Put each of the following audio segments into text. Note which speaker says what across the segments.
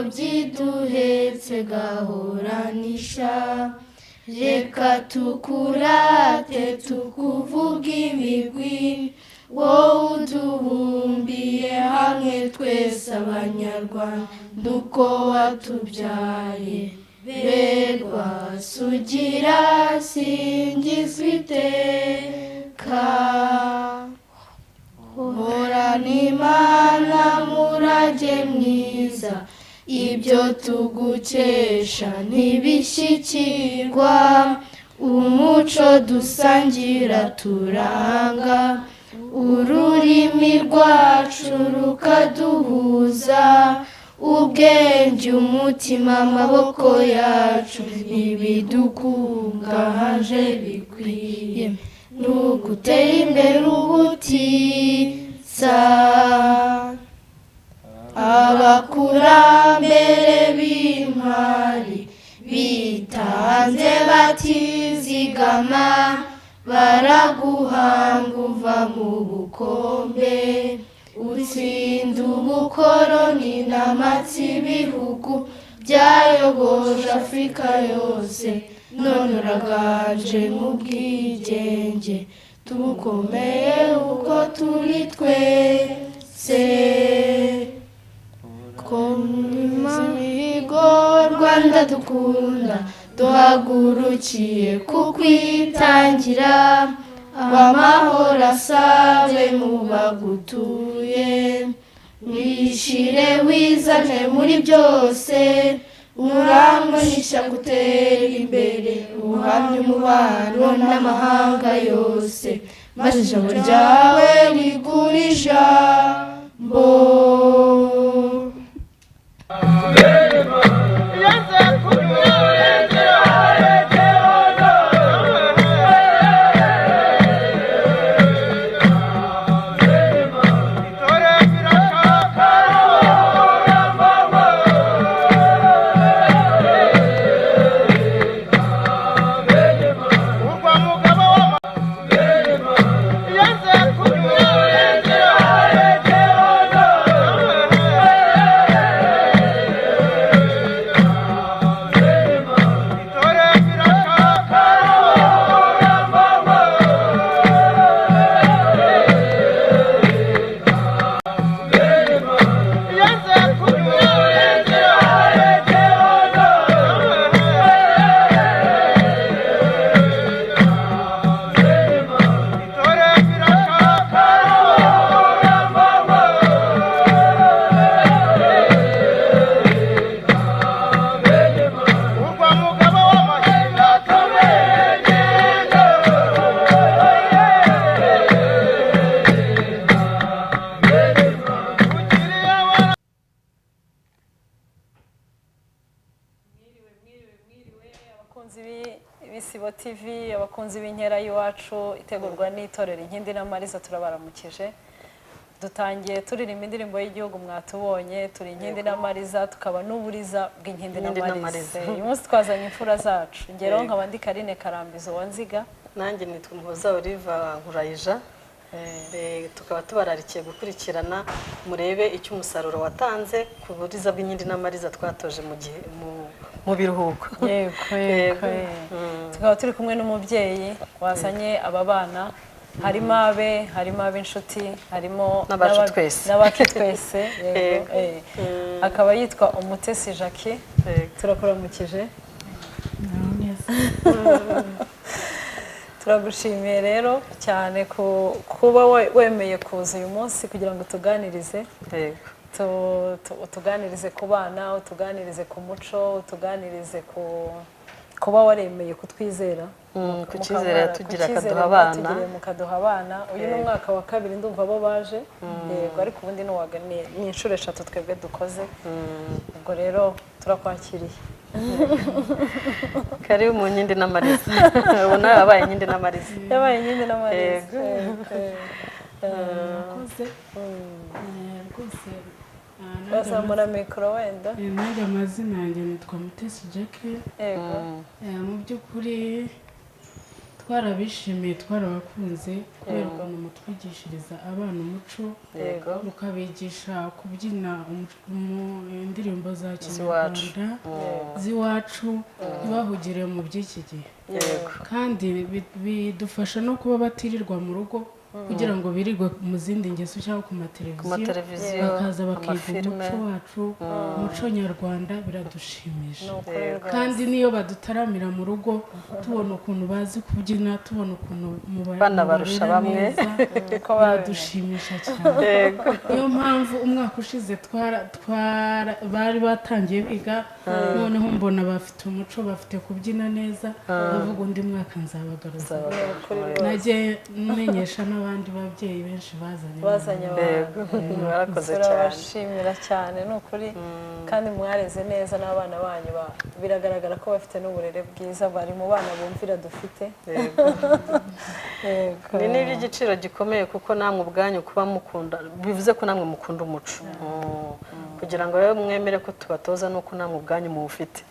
Speaker 1: byiduhetse gahoranisha reka tukurate tukuvuga ibigwi wowe utubumbiye hamwe twese abanyarwanda uko watubyaye berwa sugira singizwa iteka horana imana murage mwiza ibyo tugukesha ntibishyikirwa umuco dusangira turanga ururimi rwacu rukaduhuza ubwenge umutima amaboko yacu ibidukungahaje bikwiye nugutera imbere ubutitsa abakurambere b'intwari bitanze batizigama baraguhanga uva mu bukombe utsinda ubukoroni n'amatsi ibihugu byayogoje Afurika yose none uraganje mu bwigenge tubukomeye uko turi twese imihigo Rwanda dukunda duhagurukiye kukwitangira amahoro asabe mu bagutuye wishire wizane muri byose uramunisha gutera imbere uhamye umubano n'amahanga yose maze ijambo ryawe rigura ijambo
Speaker 2: Isibo TV abakunzi b'inkera y'iwacu itegurwa n'itorero Inkindi n'Amariza turabaramukije dutangiye turirimba indirimbo y'igihugu mwatubonye turi Inkindi n'Amariza tukaba n'uburiza bw'inkindi n'Amariza uyu munsi twazanye imfura zacu ngero nk'abandi Karine Karambizo wanziga
Speaker 3: nanjye nitwa Muhoza Oliva Nkurayija tukaba tubararikiye gukurikirana murebe icyo umusaruro watanze ku buriza bw'inkindi n'Amariza twatoje mu gihe mu biruhuko
Speaker 2: yego tukaba turi kumwe n'umubyeyi wazanye aba bana harimo ab'inshuti harimo n'abacu twese akaba yitwa Umutesi Jackie turakuramukije turagushimiye rero cyane kuba wemeye kuza uyu munsi kugira ngo tuganirize utuganirize ku bana utuganirize ku muco utuganirize kuba waremeye kutwizera
Speaker 3: kukizera tugira
Speaker 2: mukaduha abana uyu ni umwaka wa kabiri ndumva abo baje yego ariko ubundi ni inshuro 3 twebwe dukoze ubwo rero turakwakiriye
Speaker 3: karibu mu Nkindi n'Amariza ubona yabaye Inkindi n'Amariza
Speaker 2: bazamura mikoro wenda
Speaker 4: nanjye amazina yanjye nitwa Umutesi Jackie mu by'ukuri twarabishimiye twarabakunze kubera ukuntu mutwigishiriza abana umuco mukabigisha kubyina indirimbo za kinyarwanda z'iwacu ntibahugire mu by'iki gihe kandi bidufasha no kuba batirirwa mu rugo kugira ngo birirwe mu zindi ngeso cyangwa ku mateleviziyo bakaza bakiga umuco wacu umuco nyarwanda biradushimisha kandi niyo badutaramira mu rugo tubona ukuntu bazi kubyina tubona ukuntu
Speaker 3: banabarusha bamwe
Speaker 4: biradushimisha cyane niyo mpamvu umwaka ushize bari batangiye biga noneho mbona bafite umuco bafite kubyina neza bavuga undi mwaka nzabagaruza najye menyesha n'abandi babyeyi benshi bazanye
Speaker 3: barakoze cyane
Speaker 2: turabashimira cyane ni ukuri kandi mwareze neza n'abana banyu biragaragara ko bafite n'uburere bwiza bari mu bana bumvira dufite
Speaker 3: ni n'iby'igiciro gikomeye kuko namwe ubwanyu kuba mukunda bivuze ko namwe mukunda umuco kugira ngo rero mwemere ko tubatoza nuko namwe ubwanyu muwufite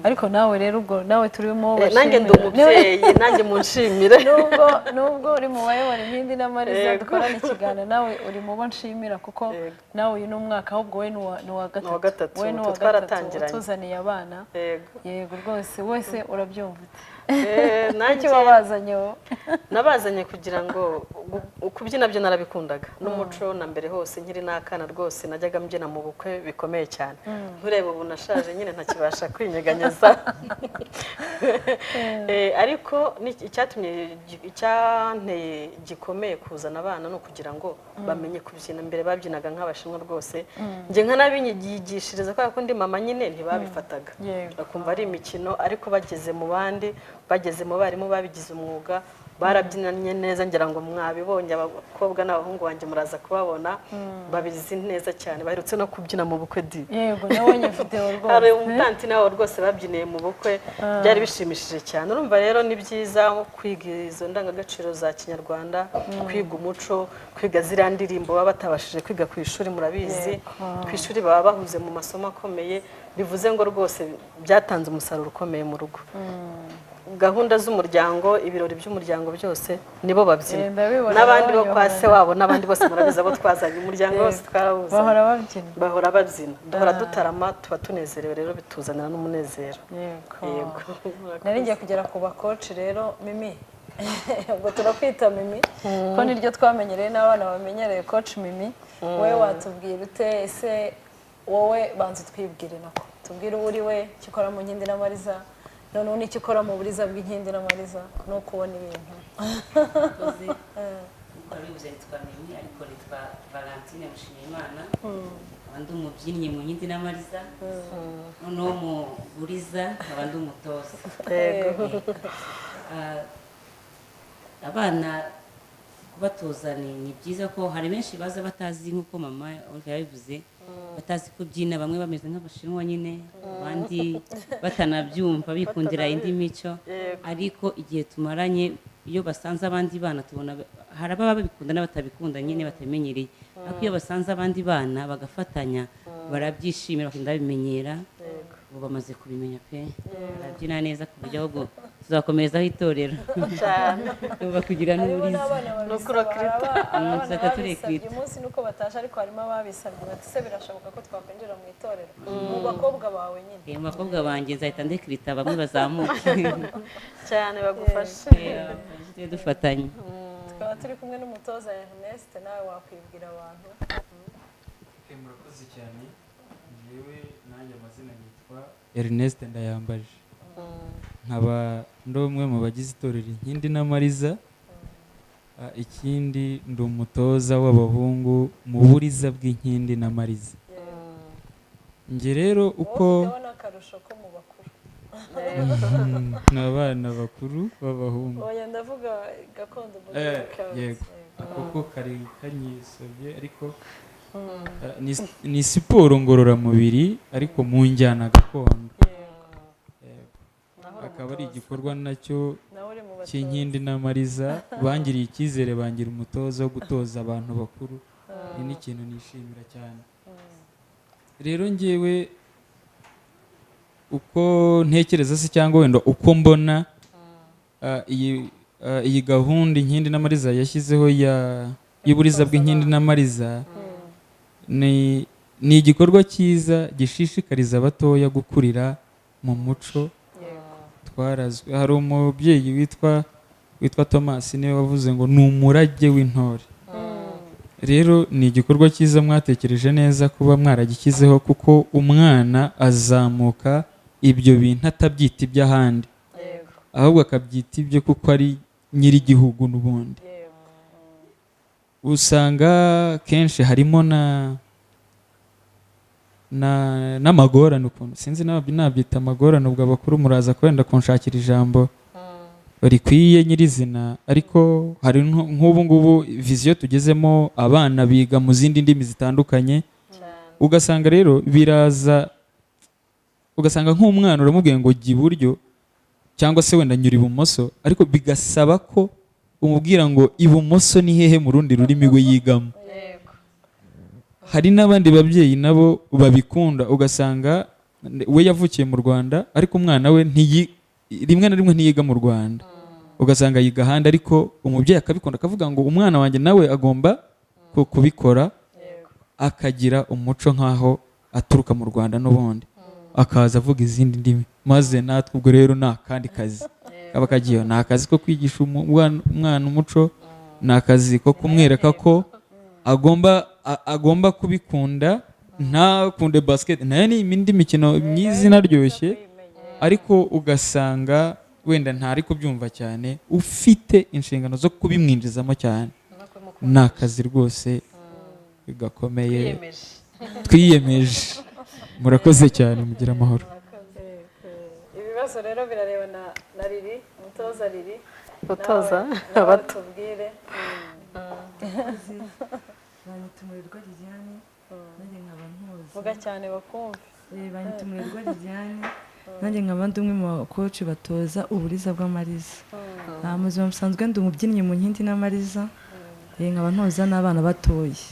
Speaker 2: ariko nawe rero ubwo nawe turimo
Speaker 3: nanjye ndi umubyeyi nanjye munshimire
Speaker 2: nubwo uri mu bayobora Inkindi n'Amariza dukorana ikiganiro nawe uri mu bo nshimira kuko nawe uyu ni umwaka ahubwo we ni uwa gatatu we ni uwa gatatu utuzaniye abana yego rwose wese urabyumva
Speaker 3: nanjye
Speaker 2: wabazanye wowe
Speaker 3: nabazanye kugira ngo kubyina byo narabikundaga n'umuco na mbere hose nkiri n'akana rwose najyaga mbyina mu bukwe bikomeye cyane nturebe ubu nashaje nyine ntakibasha kwinyeganyeza ariko icyanteye gikomeye kuzana abana ni ukugira ngo bamenye kubyina mbere babyinaga nk'abashinwa rwose njye nkanabinyigishiriza kubera ko ndi mama nyine ntibabifataga bakumva ari imikino ariko bageze mu bandi bageze mu barimu babigize umwuga barabyinanye neza ngira ngo mwabibonye abakobwa n'abahungu banjye muraza kubabona babizi neza cyane baherutse no kubyina mu bukwe di
Speaker 2: yego nabonye video rwose
Speaker 3: hari umutanti nawe rwose babyiniye mu bukwe byari bishimishije cyane urumva rero ni byiza kwiga izo ndangagaciro za kinyarwanda kwiga umuco kwiga ziriya ndirimbo baba batabashije kwiga ku ishuri murabizi ku ishuri baba bahuze mu masomo akomeye bivuze ngo rwose byatanze umusaruro ukomeye mu rugo gahunda z'umuryango ibirori by'umuryango byose nibo babyina n'abandi bo kwa se wabo n'abandi bose murabiza abo twazanye umuryango wose twarahuza bahora babyina duhora dutarama tuba tunezerewe rero bituzanira n'umunezero
Speaker 2: yego nari ngiye kugera ku bakoci rero Mimi ubwo turakwita Mimi ko niryo twamenyereye n'abana bamenyereye coach Mimi wowe watubwira ute ese wowe banze twibwire nako tubwire uri we cyikora mu Nkindi n'Amariza none n'icyo ukora mu buriza bw'Inkindi n'Amariza no kubona ibintu
Speaker 5: bivuze nitwa Mimi ariko nitwa Valentine Mushimiyimana abandi umubyinnyi mu Nkindi n'Amariza noneho mu buriza abandi umutoza abana kubatoza ni byiza ko hari benshi baza batazi nk'uko mama yabivuze batazi kubyina bamwe bameze nk'abashinwa nyine abandi batanabyumva bikundira indi mico ariko igihe tumaranye iyo basanze abandi bana tubona hari ababa babikunda n'abatabikunda nyine batabimenyereye ariko iyo basanze abandi bana bagafatanya barabyishimira bakunda bimenyera ubu bamaze kubimenya pe barabyina neza ku buryo ahubwo tuzakomerezaho itorero bakugira n'uburiza
Speaker 2: uyu munsi nuko batashe ariko harimo ababisabye bati se birashoboka ko twakwinjira mu itorero mu bakobwa bawe nyine
Speaker 5: mu bakobwa banjye nzahita ndekirita bamwe bazamuke
Speaker 3: cyane bagufashe
Speaker 5: dufatanye
Speaker 2: tukaba turi kumwe n'umutoza Ernest nawe wakwibwira abantu
Speaker 6: murakoze cyane yewe nanjye amazina yitwa Ernest Ndayambaje nkaba ndi umwe mu bagize itorero Inkindi n'Amariza ikindi ndi umutoza w'abahungu mu buriza bw'Inkindi n'Amariza nge rero uko n'abana bakuru b'abahungu
Speaker 2: oya ndavuga gakondo
Speaker 6: yego kuko kari kanyisobye ariko ni siporo ngororamubiri ariko mu njyana gakondo akaba ari igikorwa nacyo cy'Inkindi n'Amariza bangiriye icyizere bangira umutoza wo gutoza abantu bakuru ni n'ikintu nishimira cyane rero ngewe uko ntekereza se cyangwa wenda uko mbona iyi gahunda Inkindi n'Amariza yashyizeho y'uburiza bw'inkindi n'amariza ni igikorwa cyiza gishishikariza abatoya gukurira mu muco twarazwe. Hari umubyeyi witwa Thomas niwe wavuze ngo ni umurage w'intore. Rero ni igikorwa cyiza mwatekereje neza kuba mwaragikizeho, kuko umwana azamuka ibyo bintu atabyita iby'ahandi, ahubwo akabyita ibyo kuko ari nyir'igihugu. N'ubundi usanga kenshi harimo n'amagorane ukuntu, sinzi nabyita amagorane, ubwo abakuru muraza kwenda kunshakira ijambo rikwiye nyirizina, ariko hari nk'ubu ngubu viziyo tugezemo, abana biga mu zindi ndimi zitandukanye, ugasanga rero ugasanga nk'umwana uramubwiye ngo jya iburyo cyangwa se wenda nyura ibumoso, ariko bigasaba ko umubwira ngo ibumoso ni hehe mu rundi rurimi we yigamo. Hari n'abandi babyeyi nabo babikunda, ugasanga we yavukiye mu Rwanda ariko umwana we rimwe na rimwe ntiyiga mu Rwanda, ugasanga yiga ahandi, ariko umubyeyi akabikunda akavuga ngo umwana wanjye nawe agomba kubikora, akagira umuco nk'aho aturuka mu Rwanda n'ubundi, akaza avuga izindi ndimi, maze natwe ubwo rero ni akandi kazi kaba kagiyeho. Ni akazi ko kwigisha umwana umuco, ni akazi ko kumwereka ko agomba kubikunda, ntakunde basket, nayo ni indi mikino myiza inaryoshye, ariko ugasanga wenda ntari kubyumva cyane, ufite inshingano zo kubimwinjizamo cyane. Ni akazi rwose gakomeye twiyemeje. Murakoze cyane, mugira amahoro.
Speaker 2: Ibibazo rero birareba na Lili, umutoza Lili,
Speaker 3: gutoza
Speaker 2: abatubwire.
Speaker 7: Banyitumurirwa Liliane, nanjye nkaba ntoza.
Speaker 2: Vuga cyane bakumve.
Speaker 7: Banyitumurirwa Liliane, nanjye nkaba ndi umwe mu bakoci batoza uburiza bw'amariza. Mu buzima busanzwe ndi umubyinnyi mu Nkindi n'Amariza, nkaba ntoza n'abana batoya.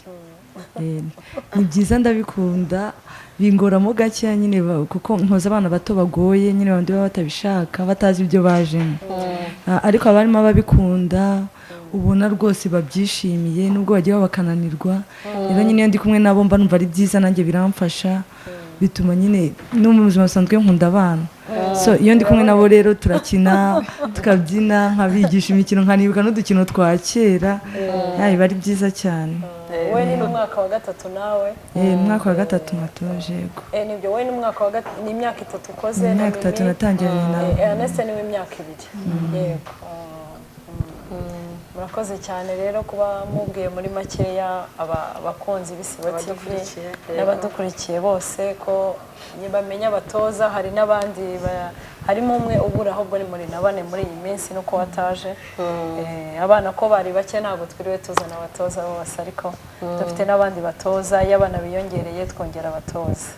Speaker 7: Ni byiza ndabikunda, bingoramo gakeya nyine kuko ntoza abana bato bagoye nyine, abandi baba batabishaka batazi ibyo bajemo, ariko abarimo babikunda ubona rwose babyishimiye, nubwo bagiye bakananirwa. Rero nyine iyo ndi kumwe nabo mba numva ari byiza, nanjye biramfasha, bituma nyine no mu buzima busanzwe nkunda abana. So iyo ndi kumwe nabo rero turakina, tukabyina, nkabigisha imikino, nkanibuka n'udukino twa kera, biba ari byiza cyane.
Speaker 2: Wowe ni umwaka wa gatatu nawe?
Speaker 7: Umwaka wa gatatu natoje. Yego.
Speaker 2: Nibyo, wowe ni umwaka wa gatatu, ni imyaka itatu ukoze.
Speaker 7: Imyaka itatu natangiranye nawe.
Speaker 2: Ernest ni w'imyaka 2. Yego. Murakoze cyane rero kuba mubwiye muri makeya abakunzi b'Isibo TV n'abadukurikiye bose ko bamenya abatoza. Hari n'abandi, harimo umwe ubura, ahubwo ni muri na bane muri iyi minsi nuko wataje. Abana ko bari bake ntabwo twiriwe tuzana abatoza bose, ariko dufite n'abandi batoza, iyo abana biyongereye twongera abatoza.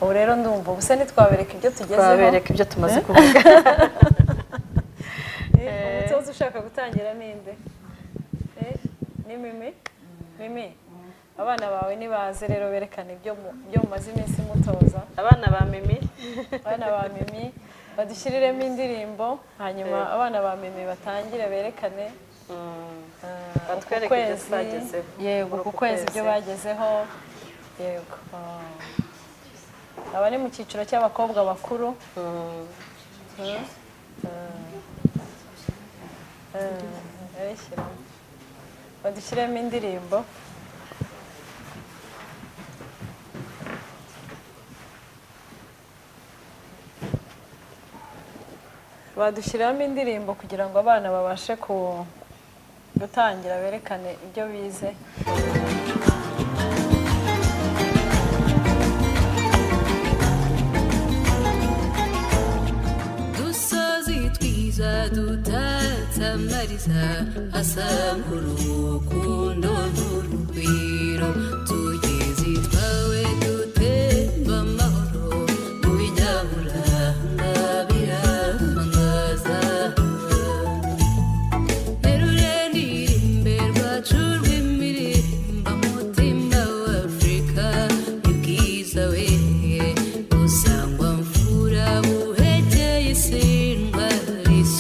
Speaker 2: Ubu rero ndumva ubuse ntitwabereka ibyo tugezeho,
Speaker 3: twabereka ibyo tumaze kuvuga.
Speaker 2: Umutoza ushaka gutangira ninde? Ni Mimi. Abana bawe nibaze rero berekana ibyo mumaze iminsi mutoza.
Speaker 3: Abana ba Mimi
Speaker 2: badushyiriremo indirimbo, hanyuma abana ba Mimi batangire berekane
Speaker 3: batwereke ibyo twagezeho.
Speaker 2: Yego, ku kwezi ibyo bagezeho. Yego. Aba ni mu cyiciro cy'abakobwa bakuru. Badushyiremo indirimbo. Badushyiramo indirimbo kugira ngo abana babashe gutangira berekane ibyo bize.
Speaker 8: Dutatse amariza asa nk'urukundo n'urugwiro, tugeze twawe dutemba amahoro mu binyaburanga birangaza. Nterure ndirimbe rwacu rw'imirimba, mutima wa Afurika ni bwiza we, usangwa mfura buhekeye isindwa risu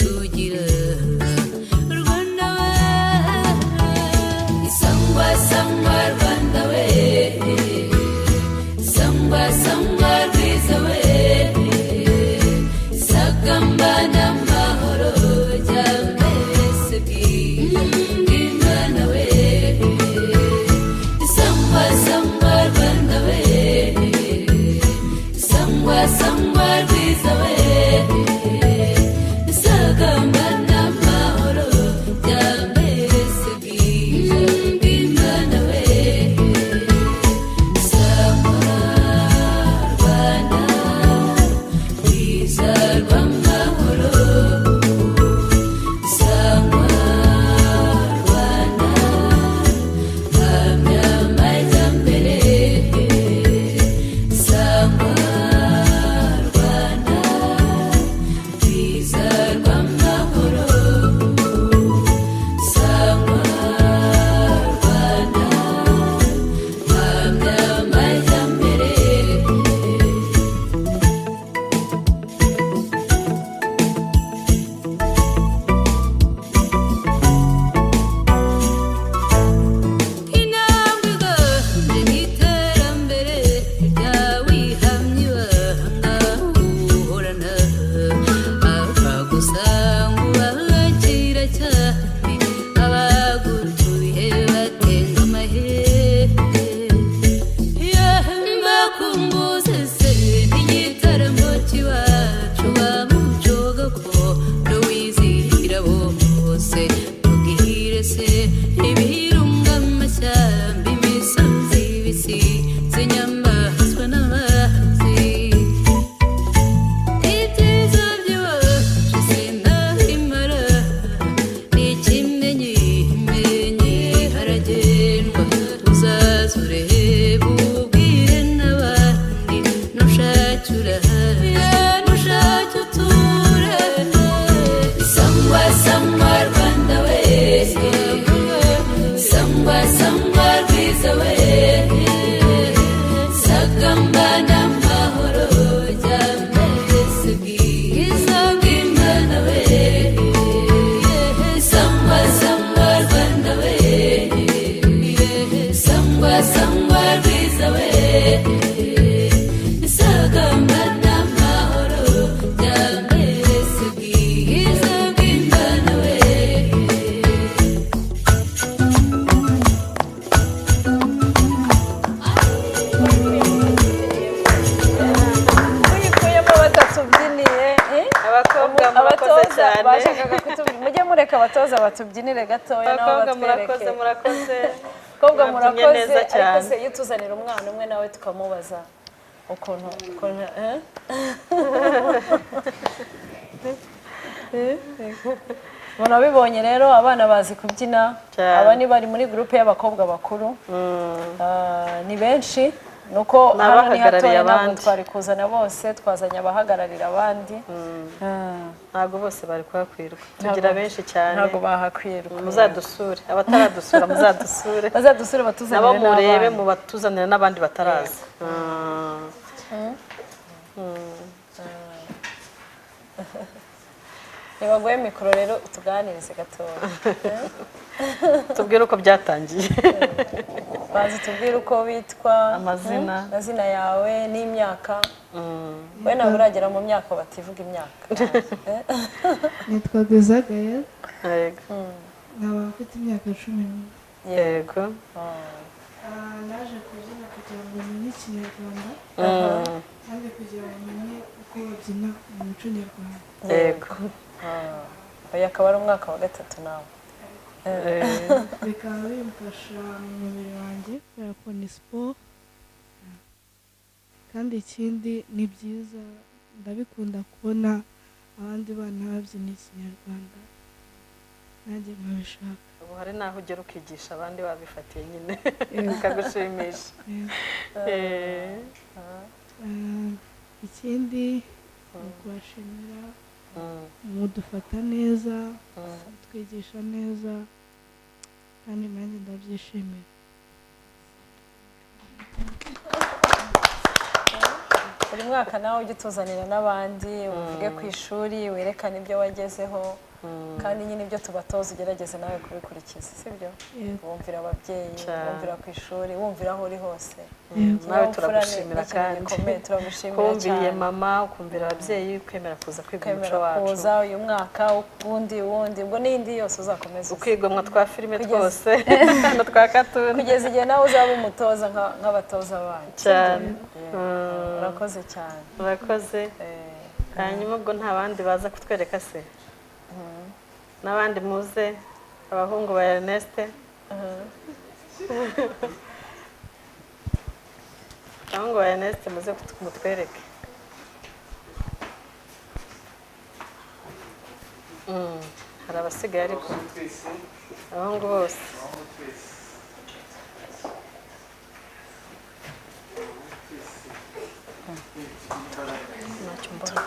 Speaker 3: cyane.
Speaker 2: bashakaga kutubwira mujye mureka abatoza batubyinire gatoya nabo
Speaker 3: Abakobwa
Speaker 2: batwereke
Speaker 3: murakoze
Speaker 2: abakobwa
Speaker 3: Mwabyinnye
Speaker 2: murakoze
Speaker 3: neza cyane.
Speaker 2: ariko se iyo utuzanira umwana umwe nawe tukamubaza ukuntu murabibonye rero abana bazi kubyina
Speaker 3: Cyane.
Speaker 2: aba ni bari muri groupe y'abakobwa bakuru ni benshi nuko hano ni
Speaker 3: N'abahagarariye
Speaker 2: hatoya ntabwo
Speaker 3: abandi.
Speaker 2: twari kuzana bose twazanye abahagararira abandi
Speaker 3: ntabwo bose bari kuhakwirwa tugira benshi cyane
Speaker 2: ntabwo bahakwirwa
Speaker 3: muzadusure abataradusura muzadusure
Speaker 2: bazadusure
Speaker 3: nabo
Speaker 2: batuzanire
Speaker 3: murebe
Speaker 2: n'abandi
Speaker 3: mu batuzanira n'abandi bataraza
Speaker 2: nibaguhe mikoro rero utuganirize gatoya
Speaker 3: tubwire uko byatangiye
Speaker 2: bazi tubwire uko bitwa
Speaker 3: amazina
Speaker 2: yawe n'imyaka we ntabwo uragera mu myaka bativuga imyaka
Speaker 4: nitwa Dezagaye
Speaker 3: yego
Speaker 4: nkaba mfite imyaka 10
Speaker 3: yego
Speaker 4: naje kubyina kugira ngo menye ikinyarwanda kandi kugira ngo menye uko babyina mu muco nyarwanda
Speaker 3: yego
Speaker 2: oya akaba ari umwaka wa 3 nawe
Speaker 4: bikaba bimfasha mu mubiri wanjye kubera ko ni siporo kandi ikindi ni byiza ndabikunda kubona abandi bana babyina ikinyarwanda nanjye nkabishaka
Speaker 3: ubu hari n'aho ugera ukigisha abandi babifatiye nyine bikagushimisha
Speaker 4: ikindi ni ukubashimira mudufata neza mutwigisha neza kandi nanjye ndabyishimira
Speaker 2: buri mwaka nawe ujye utuzanira n'abandi uvuge ku ishuri werekane ibyo wagezeho kandi nyine ibyo tubatoza ugerageze nawe kubikurikiza sibyo wumvira ababyeyi wumvira ku ishuri wumvira aho uri hose
Speaker 3: nawe turagushimira kandi
Speaker 2: kumviriye
Speaker 3: mama ukumvira ababyeyi kwemera kuza kwiga umuco wacu
Speaker 2: kuza uyu mwaka wundi ubwo n'indi yose uzakomeza
Speaker 3: ukwigomwa twa filime twose no twa katuni
Speaker 2: kugeza igihe nawe uzaba umutoza nk'abatoza banyu
Speaker 3: cyane
Speaker 2: urakoze cyane
Speaker 3: urakoze hanyuma ubwo nta bandi baza kutwereka se n'abandi muze abahungu ba Ernest abahungu ba Ernest muze mutwereke hari abasigaye ariko abahungu bose ntacyo mbona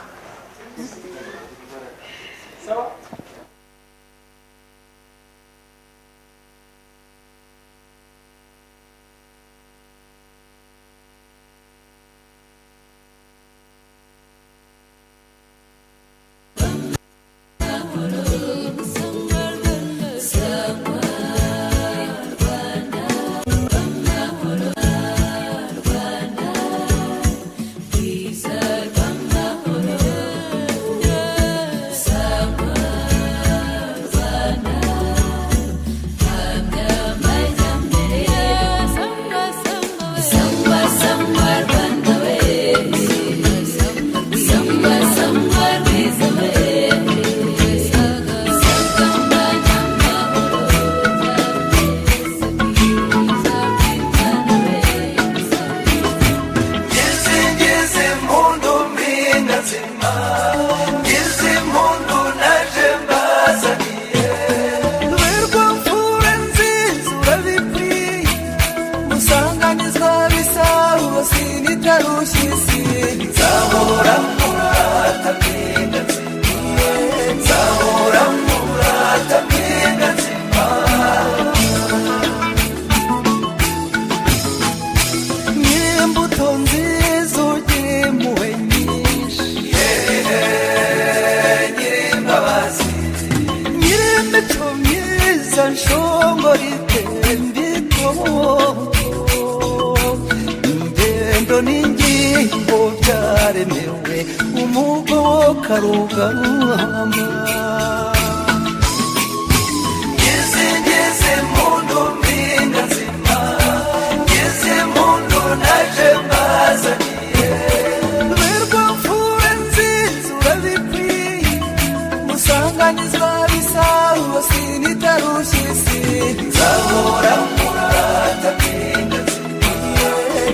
Speaker 9: gusanganizwa bisabo sinitarushye isi nzahora murata mpinga nzima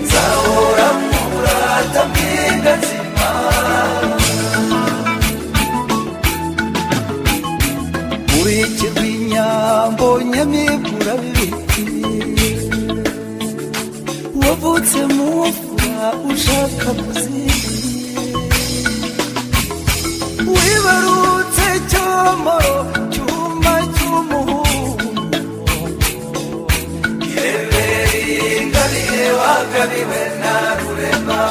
Speaker 9: nzahora murata mpinga nzima urikirwa inyambo nyamibura bibiti wavutse mu mfura ushaka kuzindi wibarutse cyomoro cyuma cy'umuhungu irebere ingabire wagabiwe na rurema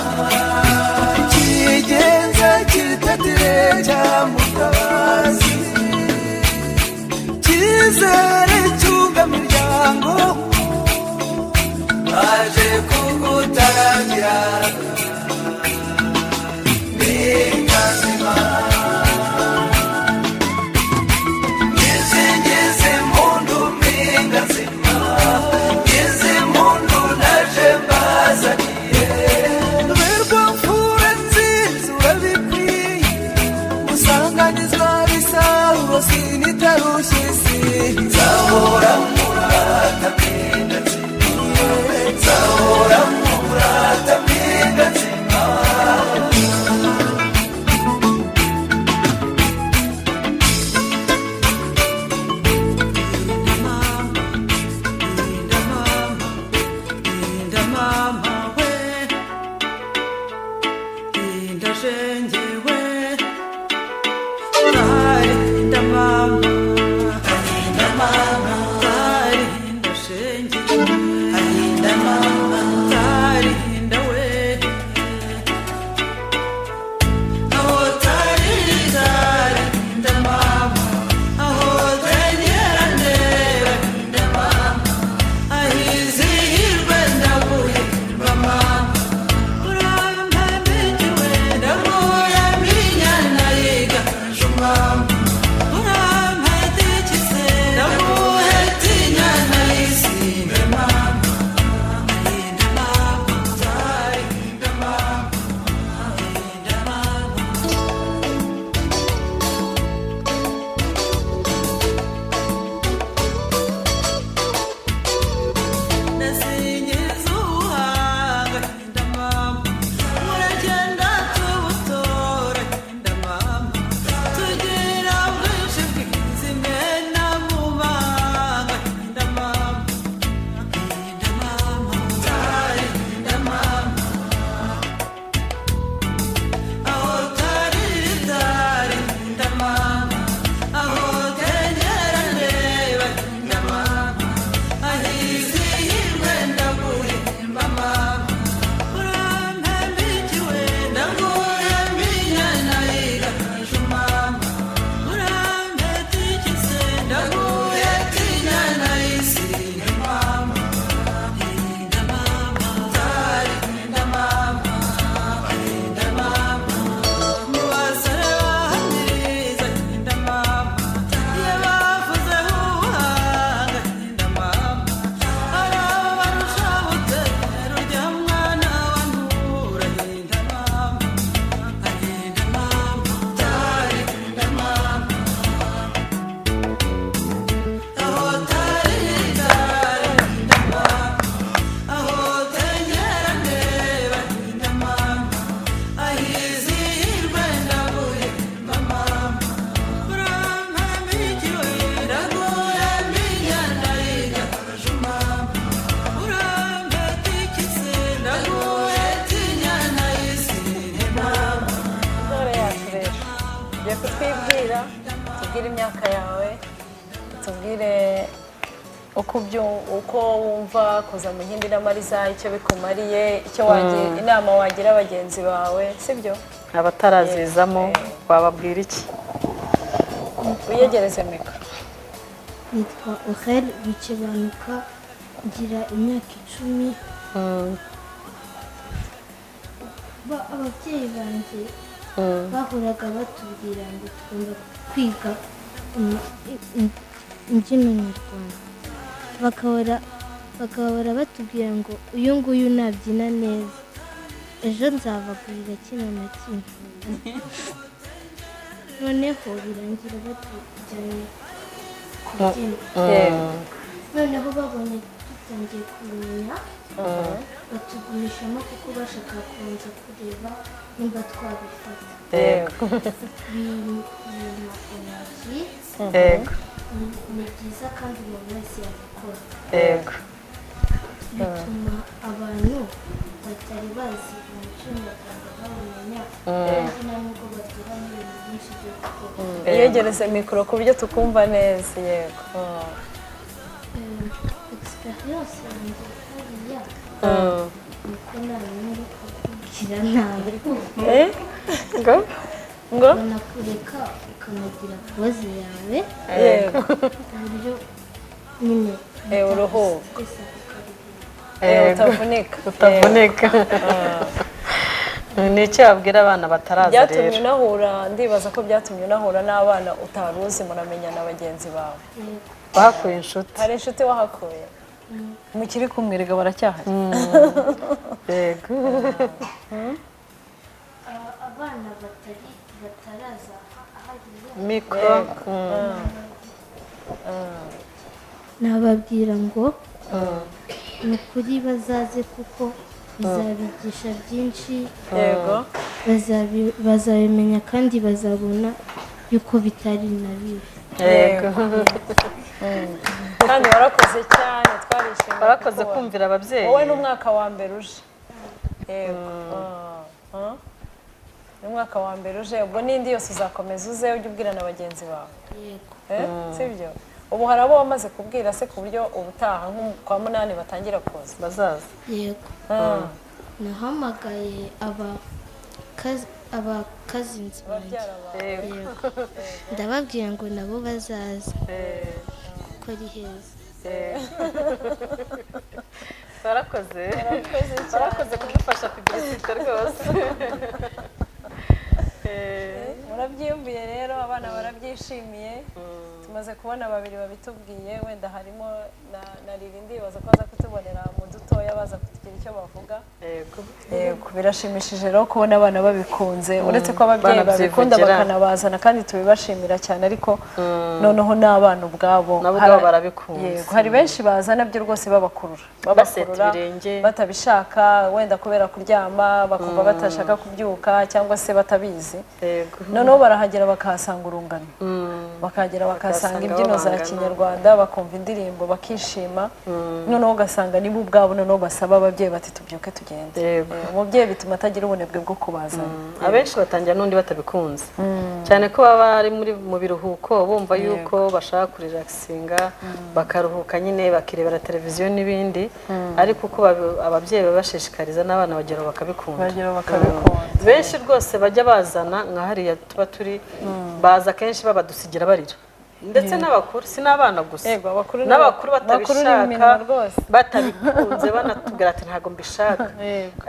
Speaker 9: kigenza kitatire cya mutabazi cyizere cy'ungamiryango aje kugutaramira mpinga nzima ngeze mundu mpinga nzima ngeze mundu naje mbazaniye berwa mfura nziza urabikwiye gusanganizwa bisabo sinitarushye isi nzahora murata mpinga nzima nzahora murata mpinga nzima
Speaker 2: uko wumva kuza mu Nkindi na Mariza icyo bikumariye icyo inama wagira bagenzi bawe sibyo
Speaker 3: abatarazizamo wababwira iki
Speaker 2: uyegereze mikoro
Speaker 1: nitwa Ohel Bikibanuka ngira imyaka 10 ababyeyi banjye bahoraga batubwira ngo tugomba kwiga imbyino nyarwanda bakahora batubwira ngo uyu nguyu nabyina neza ejo nzabagurira kino na kimwe noneho birangira batujyanye kubyina noneho babonye dutangiye kubimenya batugumishamo kuko bashaka kubanza kureba nimba twabifata bima energy ni byiza kandi umuntu wese yabikora bituma abantu batari bazi umuco nyarwanda bawumenya kandi na nubwo bagira n'ibintu byinshi byo gukora
Speaker 2: yegereze mikoro ku buryo tukumva neza yego
Speaker 1: experience yanjye hariya nuko nanyura kugira nabi
Speaker 2: ngo
Speaker 1: banakureka ukanagira pose yawe
Speaker 2: yego
Speaker 1: ku buryo nyine
Speaker 2: uruhuka
Speaker 3: utavunika ni icyo wabwira abana bataraza rero
Speaker 2: byatumye unahura ndibaza ko byatumye unahura n'abana utari uzi muramenya na bagenzi bawe
Speaker 3: wahakuye inshuti
Speaker 2: hari inshuti wahakuye mukiri kumwerega baracyahari
Speaker 3: yego
Speaker 1: abana bataraza hariya
Speaker 3: mikoro
Speaker 1: nababwira ngo ni ukuri bazaze kuko bizabigisha byinshi
Speaker 2: yego
Speaker 1: bazabimenya kandi bazabona yuko bitari na bibi
Speaker 3: yego
Speaker 2: kandi warakoze cyane twarishimye
Speaker 3: warakoze kumvira ababyeyi
Speaker 2: wowe n'umwaka wa mbere uje yego n'umwaka wa mbere uje ubwo n'indi yose uzakomeza uze ujye ubwira na bagenzi bawe
Speaker 1: yego
Speaker 2: sibyo ubu hari abo wamaze kubwira se ku buryo ubutaha nko kwa munani batangira kuza
Speaker 3: bazaza
Speaker 1: yego nahamagaye abakazinzi banjye yego ndababwira ngo nabo bazaza kuko ari heza
Speaker 3: barakoze kudufasha publicité rwose
Speaker 2: murabyiyumviye rero abana barabyishimiye tumaze kubona babiri babitubwiye wenda harimo na Ririndi baza kuza kutubonera mu dutoya baza kutugira icyo bavuga yego birashimishije rero kubona abana babikunze uretse ko ababyeyi babikunda bakanabazana kandi tubibashimira cyane ariko noneho n'abana ubwabo
Speaker 3: barabikunze
Speaker 2: yego hari benshi bazana byo rwose babakurura batabishaka wenda kubera kuryama bakumva batashaka kubyuka cyangwa se batabizi noneho barahagera bakahasanga urungano bakahagera bakahasanga imbyino za kinyarwanda bakumva indirimbo bakishima noneho ugasanga nibo ubwabo noneho basaba ababyeyi bati tubyuke tugende umubyeyi bituma atagira ubunebwe bwo kubazana
Speaker 3: abenshi batangira n'undi batabikunze cyane ko baba bari mu biruhuko bumva yuko bashaka kurelaxinga bakaruhuka nyine bakirebera televiziyo n'ibindi ariko uko ababyeyi babashishikariza n'abana bagera bakabikunda benshi rwose bajya bazana nka hariya tuba turi baza kenshi babadusigira barira ndetse n'abakuru si n'abana gusa n'abakuru batabishaka batabikunze banatubwira ati ntabwo mbishaka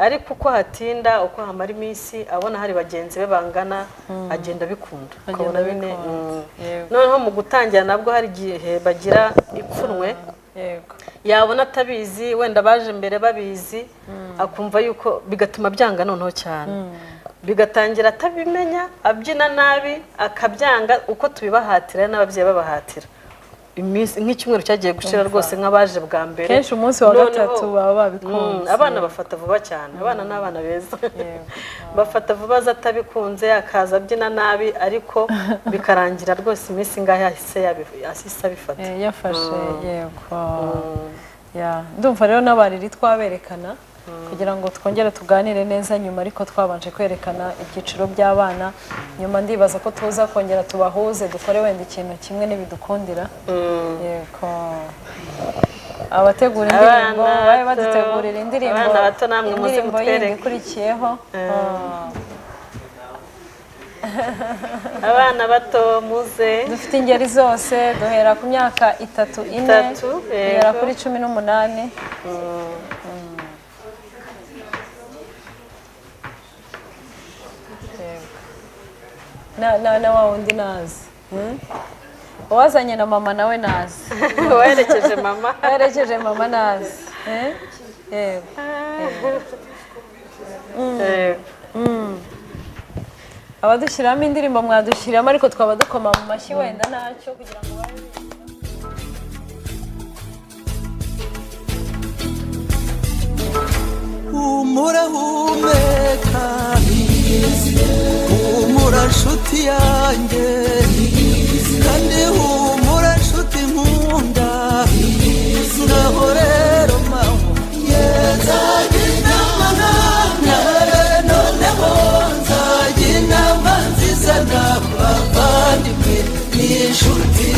Speaker 3: ariko uko hatinda uko hamara iminsi abona hari bagenzi be bangana agenda bikunda ukabona bine noneho mu gutangira nabwo hari igihe bagira ipfunwe yabona atabizi wenda baje mbere babizi akumva yuko bigatuma byanga noneho cyane bigatangira atabimenya abyina nabi akabyanga uko tubibahatira n'ababyeyi babahatira nk'icyumweru cyagiye gushira rwose nk'abaje bwa mbere
Speaker 2: kenshi umunsi wa gatatu baba babikunze
Speaker 3: abana bafata vuba cyane abana n'abana beza bafata vuba atabikunze akaza abyina nabi ariko bikarangira rwose iminsi ngaho ahise abifata
Speaker 2: yafashe yego ndumva rero n'abariri twaberekana kugira ngo twongere tuganire neza nyuma ariko twabanje kwerekana ibyiciro by'abana nyuma ndibaza ko tuza kongera tubahuze dukore wenda ikintu kimwe n'ibidukundira yego abategura indirimbo babe badutegurira indirimbo yindi ikurikiyeho
Speaker 3: abana bato muze
Speaker 2: dufite ingeri zose duhera ku myaka 3-4 duhera kuri 18 na wa wundi nazi uwazanye na mama nawe nazi werekeje mama nazi abadushyiramo indirimbo mwadushyiramo ariko twaba dukoma mu mashyi wenda ntacyo kugira ngo babe
Speaker 9: humura humeka humura nshuti yanjye kandi humura nshuti nkunda ngaho rero mawe nzajya inama nawe noneho nzajya inama nziza n'abavandimwe n'inshuti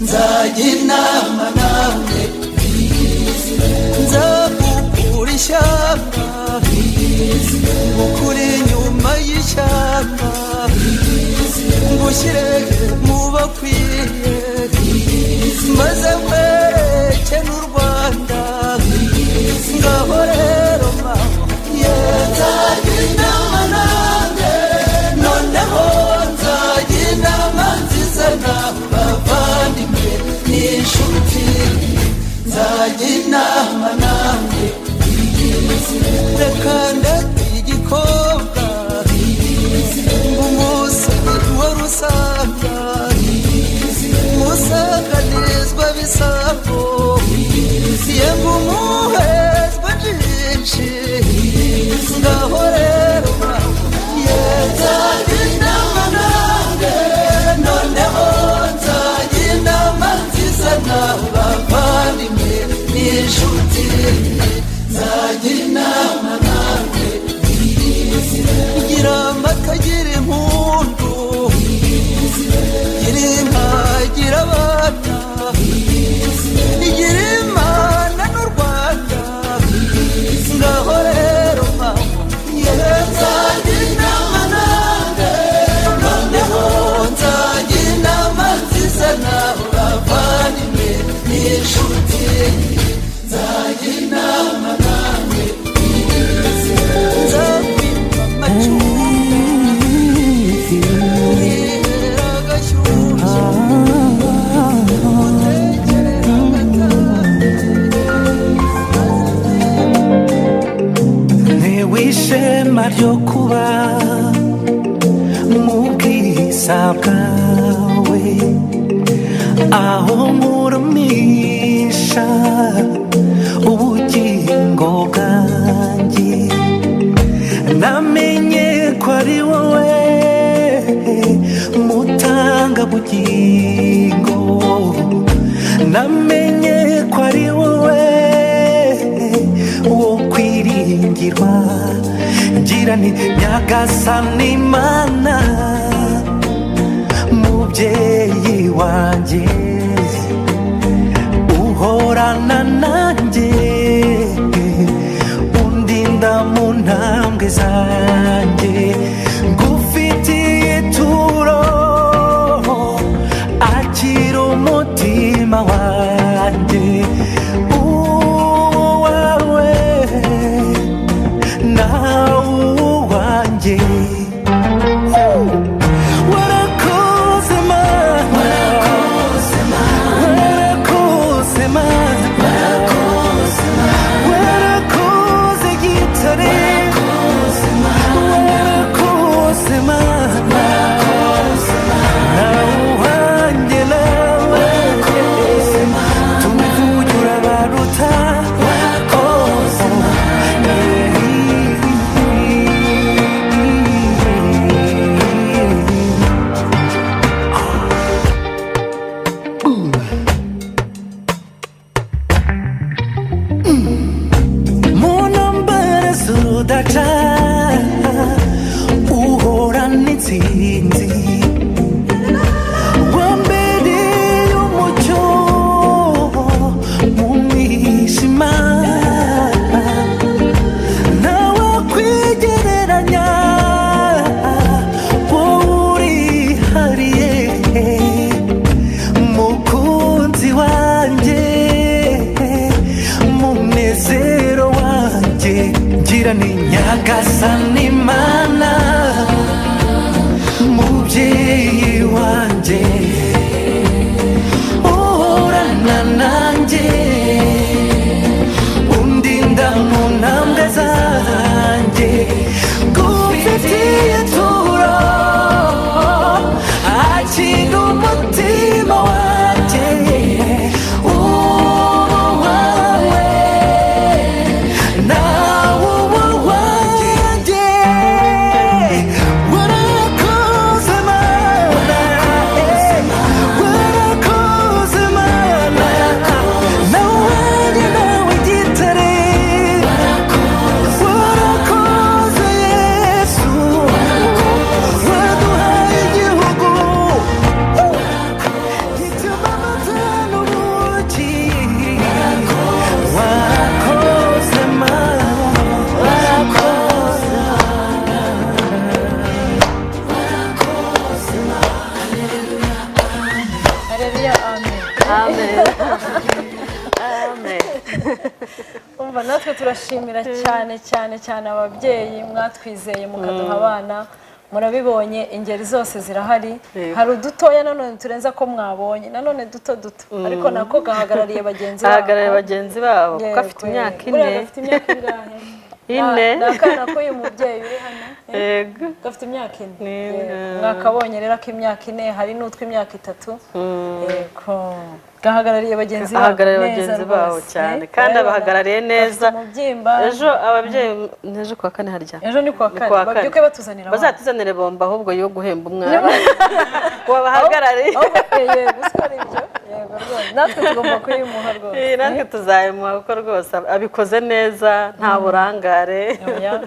Speaker 9: nzajya inama nawe nzakukura ishyamba ngukure inyuma y'ishyamba ngushyire mu bakwiye maze nkwereke n'u Rwanda ngaho rero mawe nzajya inama nanjye noneho nzajya inama nziza n'abavandimwe n'inshuti nzajya inama nanjye reka ndate igikobwa umunsi wa rusanga musanganizwa bisabo yemwe umuhezwa byinshi ngaho rero nzajya inama nanjye noneho nzajya inama nziza n'abavandimwe n'inshuti nzajya inama nanjye gira amata gira impundu gira inka gira abana igira imana n'u Rwanda ngaho rero nzajya inama nanjye noneho nzajya inama nziza n'abavandimwe n'inshuti nzajya inama nanjye nzakwima amacumbi nihera agashyushyu mutekerera agatande ntewe ishema ryo kuba mu bwiza bwawe aho nkurumisha ubugingo bwanjye namenye ko ari wowe mutanga bugingo namenye ko ari wowe wo kwiringirwa ngira nti nyagasani Imana mubyeyi wanjye uhorana nanjye undinda mu ntambwe zanjye ngufitiye ituro akira umutima wanjye uwawe nawe uwanjye warakoze Mana warakoze Mana warakoze gitare warakoze Mana nawe uwanjye nawe tuvuge urabaruta warakoze udaca uhorana intsinzi wambereye umucyo mu mwijima nawe kwigereranya wowe urihariye mukunzi wanjye munezero wanjye ngira ni nyagasani Imana
Speaker 2: umva natwe turashimira cyane cyane cyane ababyeyi mwatwizeye mukaduha abana murabibonye ingeri zose zirahari hari udutoya nanone turenza ko mwabonye nanone duto ariko nako gahagarariye bagenzi
Speaker 3: babo kuko afite imyaka 4
Speaker 2: nakana ko uyu mubyeyi uri hano gafite imyaka 4 mwakabonye rero ko imyaka 4 hari n'utw'imyaka 3 yego gahagarariye bagenzi
Speaker 3: babo cyane kandi abahagarariye neza ejo ababyeyi nejo kwa 4 harya
Speaker 2: ejo ni kwa 4 babyuke batuzanira
Speaker 3: bazatuzanire bomba ahubwo yo guhemba umwana wabahagarariye
Speaker 2: natwe tugomba kuyimuha rwose
Speaker 3: natwe tuzayimuha kuko rwose abikoze neza nta burangare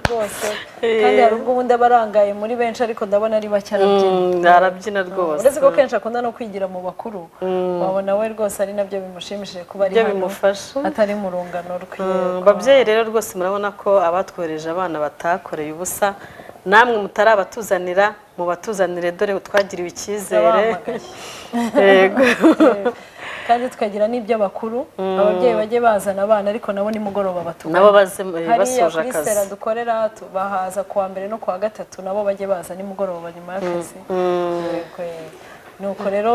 Speaker 2: rwose kandi hari ubwo ubundi abarangaye muri benshi ariko ndabona ari bake
Speaker 3: arabyina rwose
Speaker 2: uretse ko kenshi akunda no kwigira mu bakuru wabona we rwose ari nabyo bimushimishije kuba ari hano atari mu rungano rwe
Speaker 3: babyeyi rero rwose murabona ko abatwohereje abana batakoreye ubusa namwe mutari abatuzanira mu batuzanire dore twagiriwe icyizere
Speaker 2: yego kandi tukagira n'ibyo bakuru ababyeyi bajye bazana abana ariko nabo nimugoroba batugana
Speaker 3: nabo basoje akazi
Speaker 2: hariya dukorera bahaza kuwa mbere no kuwa gatatu nabo bajye baza nimugoroba nyuma y'akazi nuko rero